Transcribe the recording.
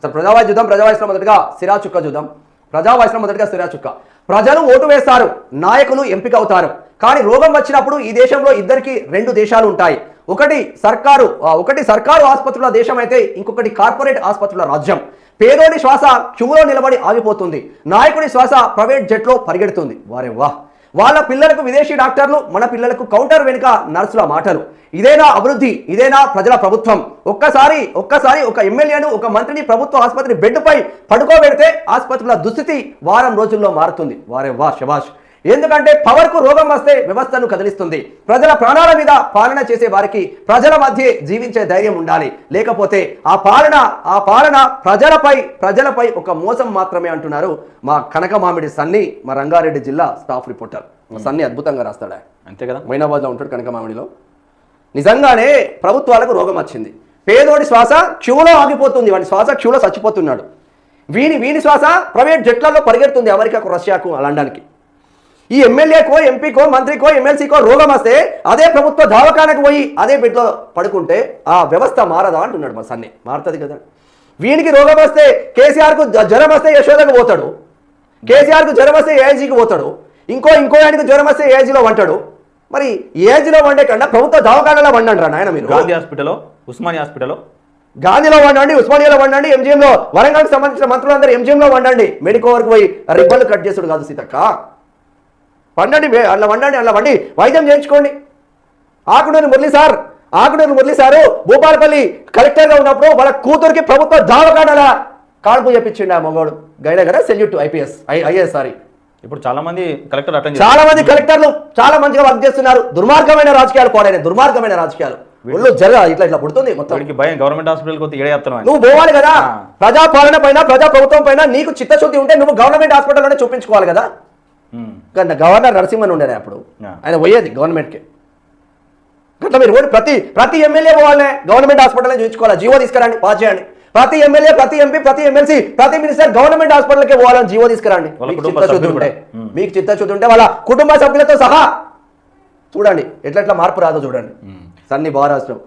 Sir ప్రజావాయిస్ చూద్దాం. ప్రజావాయిస్లో మొదటగా సిరాచుక్క చూద్దాం. ప్రజావాయిస్లో మొదటగా సిరాచుక్క. ప్రజలు ఓటు వేస్తారు, నాయకులు ఎంపిక అవుతారు. కానీ రోగం వచ్చినప్పుడు ఈ దేశంలో ఇద్దరికి రెండు దేశాలు ఉంటాయి. ఒకటి సర్కారు ఆసుపత్రుల దేశం అయితే ఇంకొకటి కార్పొరేట్ ఆసుపత్రుల రాజ్యం. పేదోడి శ్వాస క్యూలో నిలబడి ఆగిపోతుంది, నాయకుడి శ్వాస ప్రైవేట్ జెట్లో పరిగెడుతుంది. వారే వాహ్! వాళ్ళ పిల్లలకు విదేశీ డాక్టర్లు, మన పిల్లలకు కౌంటర్ వెనుక నర్సుల మాటలు. ఇదేనా అభివృద్ధి? ఇదేనా ప్రజల ప్రభుత్వం? ఒక్కసారి ఒక ఎమ్మెల్యేను, ఒక మంత్రిని ప్రభుత్వ ఆసుపత్రి బెడ్పై పడుకోబెడితే ఆసుపత్రుల దుస్థితి వారం రోజుల్లో మారుతుంది. వారే వా శభాష్! ఎందుకంటే పవర్కు రోగం వస్తే వ్యవస్థను కదిలిస్తుంది. ప్రజల ప్రాణాల మీద పాలన చేసే వారికి ప్రజల మధ్య జీవించే ధైర్యం ఉండాలి. లేకపోతే ఆ పాలన ప్రజలపై ఒక మోసం మాత్రమే అంటున్నారు మా కనకమామిడి సన్ని, మా రంగారెడ్డి జిల్లా స్టాఫ్ రిపోర్టర్. మా సన్ని అద్భుతంగా రాస్తాడు. అంతే కదా, మైనాబాద్లో ఉంటాడు కనకమామిడిలో. నిజంగానే ప్రభుత్వాలకు రోగం వచ్చింది, పేదోడి శ్వాస క్యూలో ఆగిపోతుంది, వాడి శ్వాస క్యూలో చచ్చిపోతున్నాడు. వీని శ్వాస ప్రైవేట్ జెట్లలో పరిగెడుతుంది అమెరికాకు, రష్యాకు, లండన్కి. ఈ ఎమ్మెల్యేకో, ఎంపీకో, మంత్రికో, ఎమ్మెల్సీకో రోగం వస్తే అదే ప్రభుత్వ దవాఖానకు పోయి అదే బెడ్లో పడుకుంటే ఆ వ్యవస్థ మారదా అంటున్నాడు మా సన్ని. మారుతుంది కదా. వీనికి రోగం వస్తే కేసీఆర్కు జ్వరం వస్తే యశోదకు పోతాడు, కేసీఆర్కు జ్వరం వస్తే ఏఐజీకి పోతాడు, ఇంకో ఆయనకు జ్వరం వస్తే ఏఐజీలో వంటాడు. మరి ఏఐజీలో వండే కన్నా ప్రభుత్వ దవాఖానలో వండండి రా నాయన. మీరు గాంధీ హాస్పిటల్లో, ఉస్మానియా హాస్పిటల్లో, గాంధీలో వండండి, ఉస్మానియాలో వండండి, ఎంజిఎంలో, వరంగల్కి సంబంధించిన మంత్రులందరూ ఎంజిఎంలో వండండి. మెడికోవర్కి పోయి రిబ్బన్లు కట్ చేసుడు కాదు సీతక్క. వండండి, అలా వండి వైద్యం చేయించుకోండి. ఆకునూరి మురళి సారు భూపాలపల్లి కలెక్టర్గా ఉన్నప్పుడు వాళ్ళ కూతురికి ప్రభుత్వ దవాఖానల కాల్పు చెప్పించిండు ఆ మగోడు. గైడే కదా, సెల్యూట్ ఐఏఎస్. సారీ, ఇప్పుడు చాలా మంది కలెక్టర్లు చాలా మంచిగా వర్క్ చేస్తున్నారు. దుర్మార్గమైన రాజకీయాలు పాడైన దుర్మార్గమైన రాజకీయాలు ఒళ్ళు ఇట్లా పుడుతుంది మొత్తం. భయం గవర్నమెంట్ హాస్పిటల్ నువ్వు పోవాలి కదా. ప్రజాపాలన పైన, ప్రజా ప్రభుత్వం పైన నీకు చిత్తశుద్ధి ఉంటే నువ్వు గవర్నమెంట్ హాస్పిటల్లోనే చూపించుకోవాలి కదా. గవర్నర్ నరసింహన్ ఉండేది అప్పుడు, ఆయన పోయేది గవర్నమెంట్కి. అట్లా మీరు ప్రతి ఎమ్మెల్యే పోవాలనే గవర్నమెంట్ హాస్పిటల్ చూపించుకోవాలి. జీవో తీసుకురండి, పాస్ చేయండి. ప్రతి ఎమ్మెల్యే, ప్రతి ఎంపీ, ప్రతి ఎమ్మెల్సీ, ప్రతి మినిస్టర్ గవర్నమెంట్ హాస్పిటల్కే పోవాలని జీవో తీసుకురండి. మీకు చిత్తశుద్ధి ఉంటే వాళ్ళ కుటుంబ సభ్యులతో సహా చూడండి ఎట్లా మార్పు రాదో చూడండి. సన్ని బాగా రాష్ట్రం.